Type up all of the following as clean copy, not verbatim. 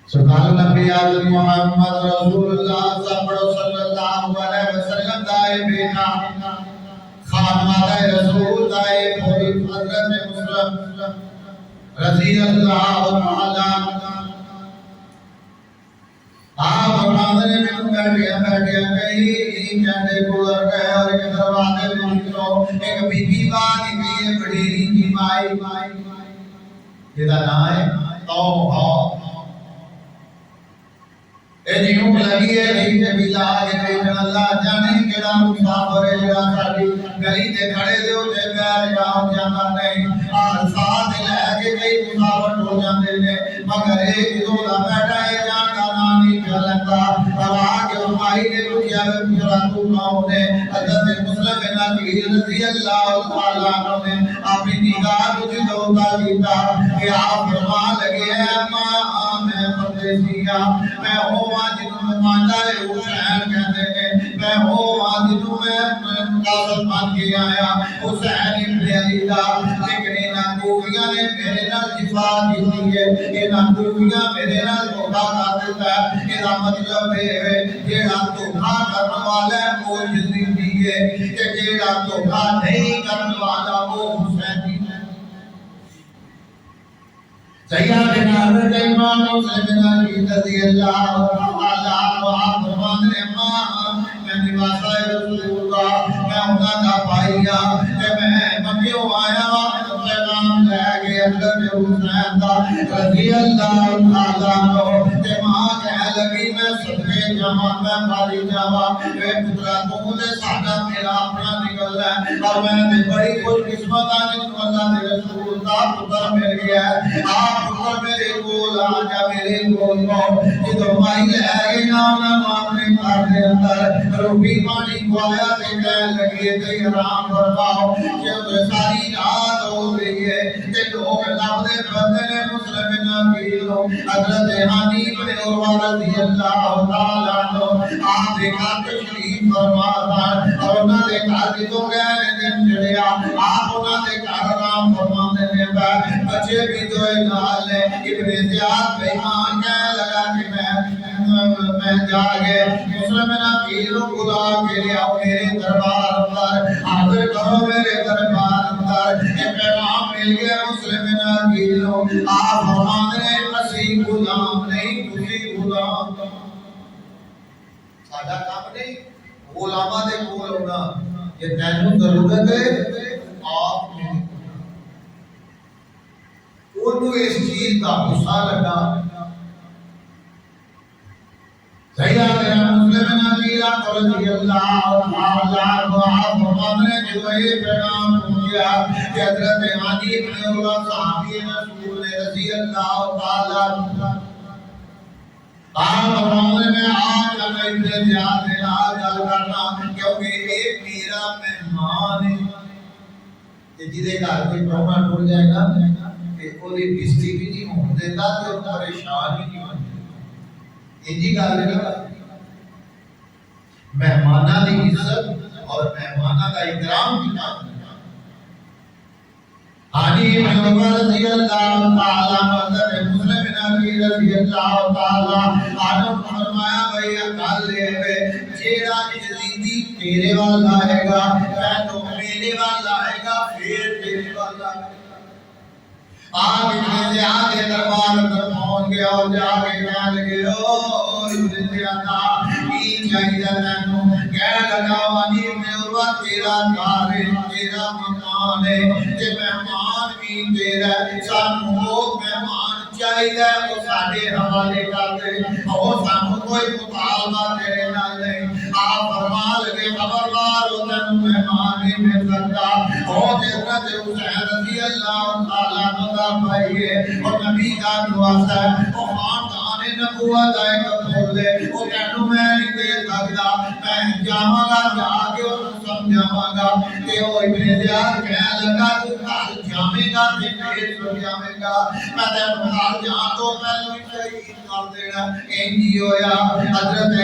سبحان نبی آدم محمد رسول اللہ صلی اللہ علیہ وسلم دائے بینا خاتمہ رسول دائے پوری حضرت مسلم رضی اللہ تعالی آپ فرمانے میں بیٹھے کئی جانے گزر گئے اور ایک دروازے میں نکلو ایک بی بی بات نکلی بڑی کی مائی یہ نام ہے توبہ اے جیوں لگی ہے نہیں تے بلا کے بیٹھن اللہ جانے کیڑا مسافر ہے جڑا ساڈی گلی تے کھڑے دے تے پیر جاؤ جانا نہیں اور ساتھ لے کے کئی مسافر ہو جاندے نے مگر ایک دو دا بیٹھا ہے جانا نہیں چلتا اور کے مائی نے پوچھا پوچھا تو کون ہے حضرت مسلم بن عقیل رضی اللہ تعالی عنہ نے اپنی نگاہ کو دوتا کیتا کہ آپ فرمان لگے ہیں ماں میں پردیسیا میں ہوں جنہوں مانتا ہے حسین کہتے ہیں میں ہوں جنہوں میں مقاصد مان کے آیا حسین ابن علی دا لیکن انہاں کوفیاں نے میرے نال جفا کی ہے انہاں کوفیاں میرے نال دھوکا کر دیتا ہے یہ مطلب ہے جیڑا دھوکا کرنے والا ہے وہ یزیدی ہے کہ جیڑا دھوکا نہیں کرنے والا وہ حسینی ہے سیدنا حضرت امام مسلم کی رضی اللہ تعالی عنہ فرماتے ہیں میں نواسا رسول اللہ میں انہاں دا بھائیا کہ میں مکیوں آیا پیغام لے کے حضرت حسین دا رضی اللہ تعالی عنہ تے ماں کہہ لگی میں صدقے جاواں میں ماری جاواں اے پترا تو تے ساڈا میرا اپنا نکل ہے اور میں بڑی خوش قسمت ہاں کہ اللہ دے رسول دا پتر مل گیا ہے پتر میرے کول آ جا میرے کول کو جدو مائی لے گئی نا انہاں اپنے گھر دے اندر روٹی پانی کھوایا تے کہنے لگی تے آرام فرماؤ کہ ساری رات ہو گئی ہے تے لوگ لبدے بندے نے مسلم بن عقیل حضرت ہانی بن عروہ رضی اللہ تعالی عنہ آپ دے گھر تشریف فرما اور انہاں دے گھر جدوں گئے دن چڑھیا آپ انہاں دے گھر آرام فرماندے نے بچے بھی تو نال ابن زیاد بیمان کہنے لگا کہ میں جا گئے مسلم بن عقیل کو بلا کے لیا میرے دربار پر حاضر کرو میرے دربار پر یہ پیغام مل گیا مسلم بن عقیل آپ ہمارے اسی غلام نہیں تسی غلام سادہ کام نہیں غلامہ دے کول ہونا یہ تینوں ضرورت ہے آپ نے انہوں اس چیز کا غصہ لگا سیدنا مسلم بن عقیل رضی اللہ تعالی عنہ فرمانے جو یہ پیغام پہنچا کہ حضرت ہانی بن عروہ صحابی رسول رضی اللہ تعالی عنہ آپ فرمانے میں آج ہمیں ابن زیاد سے آج کرنا کیونکہ ایک میرا مہمان ہے جیدے گھر کوئی پروگرام ٹوٹ جائے گا کہ کوئی بستی بھی نہیں ہون دیتا تو پریشان ہی نہیں ہون دیتا یہ جی گل ہے مہمانہ دی عزت اور مہمانہ کا اکرام کی بات حانی بن عروہ رضی اللہ تعالی عنہ مسلم بن عقیل رضی اللہ تعالی عنہ فرمایا بھئی گل ہے جیڑا یزیدی تیرے وال آئے گا تو میرے وال آئے گا پھر تیرے وال آئے گا آپ ابن زیاد کے دربار پر پہنچ گیا اور جا کے کہنے لگے او ابن زیاد کی چاہیے تینوں کہنے لگا وانی ابن عروہ تیرا گھر ہے تیرا مکان ہے تے مہمان بھی تیرا سانوں لوگ مہمان چاہیے وہ ساڈے حوالے کر دے اور سانوں کوئی مطالبہ تیرے نال نہیں آپ فرما لگے خبردار ہو تینوں مہمان نہیں مل سکتا اور حضرت حسین رضی اللہ تعالی عنہ بھائی ہے اور نبی کا نواسا ہے اور خاندان نبوت آئے گا کھول دے وہ کہنو میں نہیں دے سکتا میں جاواں گا جا کے اور سمجھاواں گا کہ او ابن زیاد کہنے لگا تو گھر جاویں گا تے پیٹ ہو جاویں گا میں تینوں گھر جان تو پہلو ہی شہید کر دینا انجی ہویا حضرت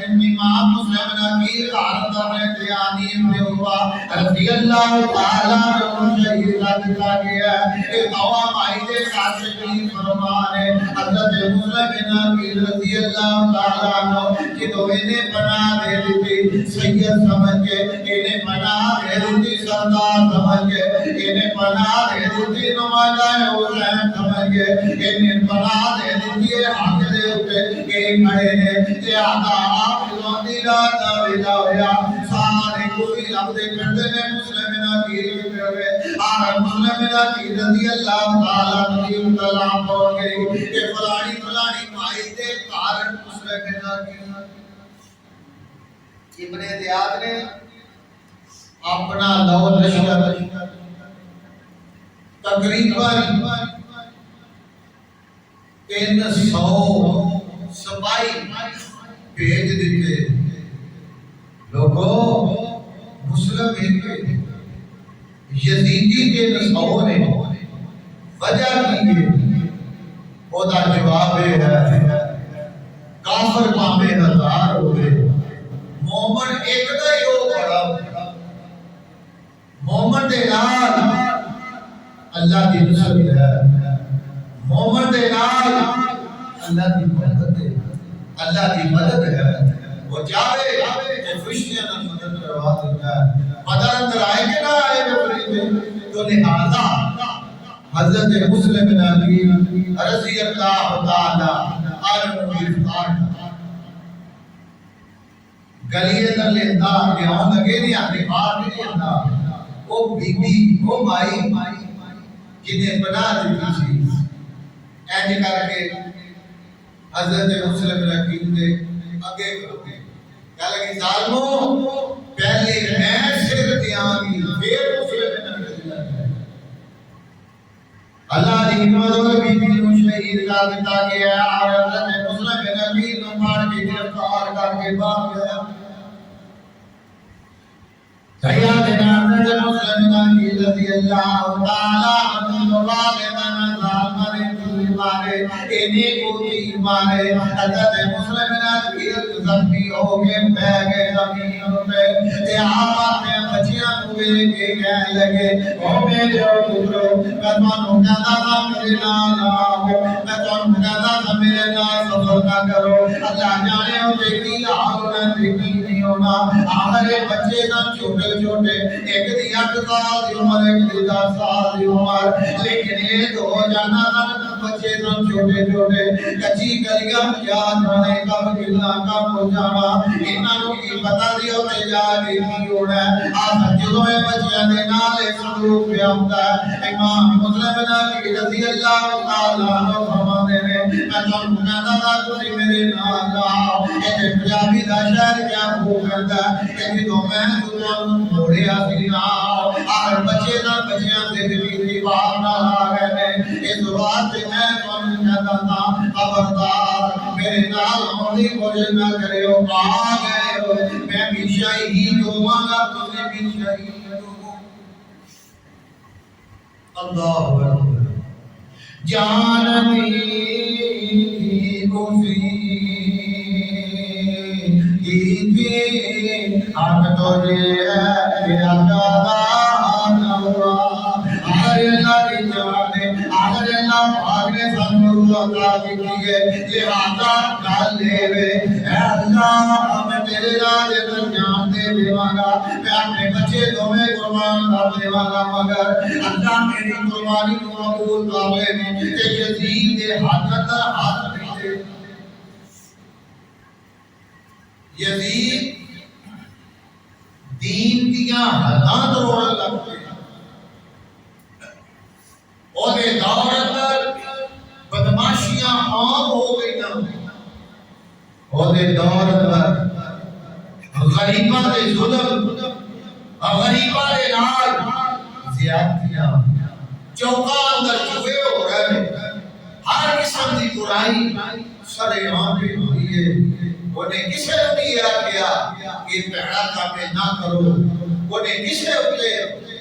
امام مسلم نبی حالت میں دیانی ابن عروہ رضی اللہ تعالیٰ عنہ شہید کر دیا گیا ہے قوام آئیدے قاسمی فرمانے حضرت مسلم نبی رضی اللہ تعالیٰ عنہ جدو انہیں پناہ دے دیتی سید سمجھ کے انہیں پناہ دے دیتی سردار سمجھ کے انہیں پناہ دے دیتی نمائندہ حسین سمجھ کے انہیں پناہ دے دیتی حق دے اٹھے کہ کھڑے نے لہذا آپ لوندی رات ویلا ہویا سارے کوئی رب دے کردے نے مسلم نبی ہوئے اور مسلم نبی رضی اللہ تعالیٰ عنہ پہنچ گئی کہ فلانی فلانی بھائی دے کارن مسلم نبی ابن زیاد نے اپنا لو لشکر تقریباً 300 سپاہی بھیج دیتے لوگوں مسلم یزیدی کے 300 نے وجہ کی وہ دا جواب ہے کافر پامے 1000 ہوئے مومن ایک دا ہی ہو بڑا مومن دے نال اللہ کی نصرت ہے مومن دے نال اللہ کی مدد ہے اللہ کی مدد ہے وہ جاوے کہ فرشتیاں نال مدد کروا دیتا ہے مدد اندر آئے کہ نہ آئے فرشتے تو لہذا حضرت مسلم نبی رضی اللہ تعالی عنہ گرفتار گلیے در لیندہ گیاؤں لگے نہیں آنے باہر نہیں لیندہ وہ بی بی وہ مائی جنہیں بنا دیتی تھی اینجے کر کے حضرت مسلم رکیم دے اگے کرو گے کہا لگی ظالموں پہلے میں سر دیاں گی پھر مسلم رکیم دے اللہ دی حکمت ہوئے بی بی کو شہید کر دیتا گیا اور حضرت مسلم نبی نو مار کے گرفتار کر کے باغ گیا سیدنا حضرت مسلم نبی رضی اللہ تعالیٰ عنہ والدنا ظالمنے تلی مارے انہیں کو تیر مارے حضرت مسلم نبی زخمی ہو گئے بہ گئے زمین پہ تے آپ اپنے بچیاں ہوئے کے کہنے لگے او میرے پترو میں تمہوں کہتا تھا میرے نال آؤ میں تمہوں کہتا تھا میرے نال سفر نہ کرو اللہ جانے ہو دیکھی آگ نہ دیکھی نہیں ہونا ہمارے بچے نہ چھوٹے چھوٹے ایک دی 8 سال دی عمر ایک دی 10 سال دی عمر لیکن یہ تو جانا تھا بچے نہ چھوٹے چھوٹے کچی گلیاں یاد رہنے کب گلنا کب ہو جانا انہاں نوں کی پتہ دیو تے جا کے کی ہونا آج جدوں اے بچیاں دے نال سلوک پیا ہوندا ہے امام مسلم نبی رضی اللہ تعالی عنہ فرماندے نے میں تانوں کہندا تھا تسی میرے نال آؤ اے پنجابی دا شہر کیا ہو کردا کہ جدوں میں تانوں تھوڑے آسی آؤ اور بچے نہ بچیاں دے دی بات نہ آ گئے نے اس بات سے میں تانوں کہندا تھا خبردار میرے نال ہوندی کوشش نہ کریو آ گئے ہو میں بھی شہید ہوں گا تسی بھی شہید ہو اللہ اکبر جان دی کوسی کی حق تجھے ہے کہ اکادا نوا آرے اللہ کی جانے آرے اللہ بھاگنے سنو اللہ کی کیے لہذا کال لے وے اے اللہ میں تیرے راجے پر جان دے دیواں گا میں اپنے بچے تمہیں قربان کر دیواں گا مگر اللہ میری قربانی کو قبول کر لے کہ یزید کے ہاتھ اندر ہاتھ نہیں دے یزید دین دیاں حداں توڑن لگ پے اودے دور اندر بدماشیاں عام ہو گئیاں اودے دور اندر غریباں دے ظلم غریباں دے نال زیادتیاں چوکاں اندر چوہے ہو رہے ہر قسم دی برائی سارے عام پہ ہوئی ہے انہیں کسے نے نہیں کیا کہ پیڑا کام نہ کرو انہیں کسے ہوتے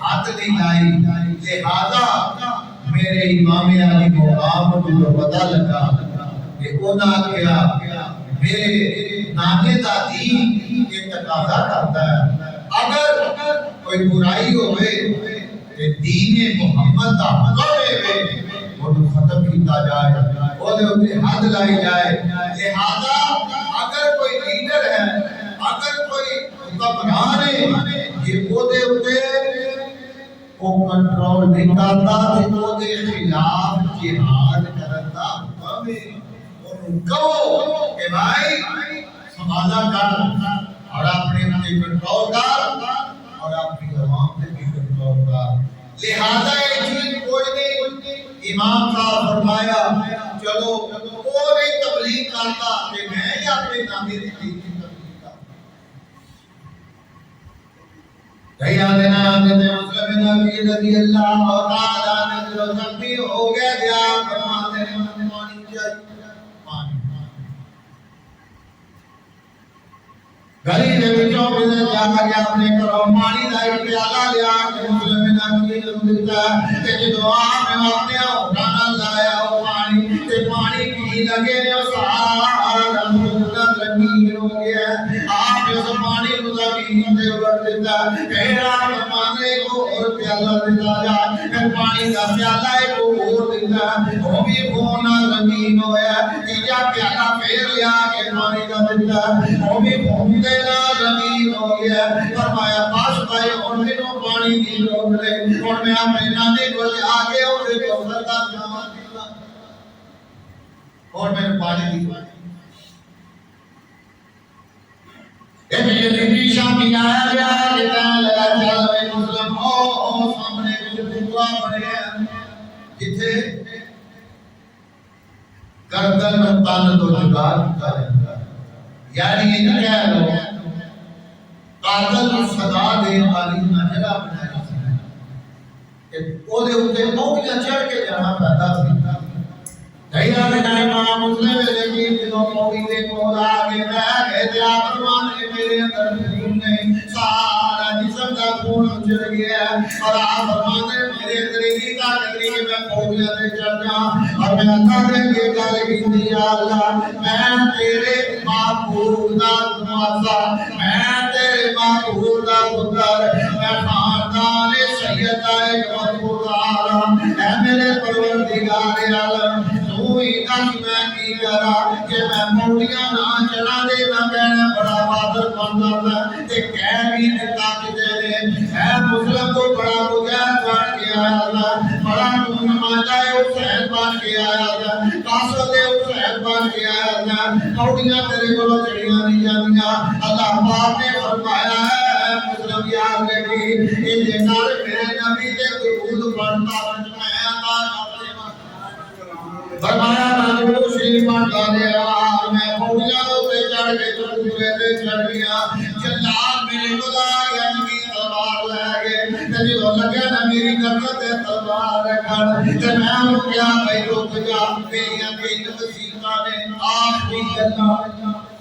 ہاتھ نہیں لائی لہذا میرے امام علی مقام کو پتہ لگا کہ انہاں کیا میرے نانے دا دین کے تقاضا کرتا ہے اگر کوئی برائی ہوئے کہ دین محمد دا ہوئے وہ ختم کیتا جائے وہ دے حد لائی جائے لہذا اگر کوئی لیڈر ہے اگر کوئی حکمران ہے یہ وہ دے وہ کنٹرول نہیں کرتا وہ دے خلاف جہاد کرتا ہمیں کہو کہ بھائی سنبھالا کر اور اپنے اپنے کنٹرول کر اور اپنی عوام پہ بھی کنٹرول کر لہذا یہ چیز کوئی نہیں امام صاحب فرمایا چلو پوری تبلیغ کرتا کہ میں ہی اپنے نامی دین کی تبلیغ کرتا کہیا دینا دیتے مسلم نبی رضی اللہ تعالیٰ نے جو زخمی ہو گیا دیا فرماتے ہیں پانی چاہیے گلی دے وچوں میں جا کے اپنے گھروں پانی دا ایک پیالہ لیا کہ مسلم نبی دیتا تے جدوں آپ نے اپنے ہونٹاں نال لایا او پانی تے پانی پی لگے نے سارا رنگ رنگین ہو گیا آپ نے اس پانی کو زمین دے اوپر دیتا کہا فرمانے کو اور پیالہ دیتا جا پھر پانی دا پیالہ ایک اور دیتا وہ بھی ہونا زمین ہویا تیجا پیالہ پھر لیا کہ پانی دا دیتا وہ بھی ہوندے زمین ہو گیا فرمایا پاس بھائی اور منوں پانی دی روک لے اور میں اپنے نانے کو آگے اور دے کو فردا جاواں دیتا اور میں پانی دی اے میرے نبی شامی آیا گیا لیتا لگا چل میں مسلم ہو سامنے کچھ دعا پڑے ہیں جتھے گردن تن تو جگا دیتا ہے یعنی یہ کہہ لو قاتل کو صدا دے والی نہ جگہ بنائی سی کہ او دے اوتے پوکیاں چڑھ کے جانا پیدا سی دیا نے امام مسلم نے جدوں پوکی دے کول آ کے بیٹھ گئے تے آپ فرمانے میرے اندر خون نہیں سارا جسم دا خون اجڑ گیا اور آپ فرمانے میرے اندر یہ طاقت نہیں کہ میں پوکیاں تے چڑھ جاؤں اور میں اللہ دے کے گل کیتی یا اللہ میں تیرے معبود دا نواسا میں تیرے معبود دا پتر میں خاندان سید مقبول عالم اے میرے پروردگار عالم تو ہی دس میں کی کرا کہ میں موڑیاں نہ چڑھا دے نہ کہنا بڑا بادر بنتا ہے تے کہہ بھی دیتا کہ تیرے اے مسلم کو بڑا مجاہد بن کے آیا تھا بڑا نمائندہ حسین بن کے آیا تھا قاصد حسین بن کے آیا تھا موڑیاں تیرے کو چڑھیاں نہیں جاندیاں اللہ پاک نے فرمایا ہے مسلم یاد رکھی یہ جنار میرے نبی تے درود پڑھتا میں عطا فرمایا میں شریف پڑھتا رہا میں پوڑیاں تے چڑھ کے چڑھے تے چڑھ گیا جلال میرے کو لا گیا نبی تلوار لے گئے تے جو لگا نہ میری گردن تے تلوار رکھن تے میں ہوں کیا بھائی رک جا میری کئی وسیلہ نے آخری گلاں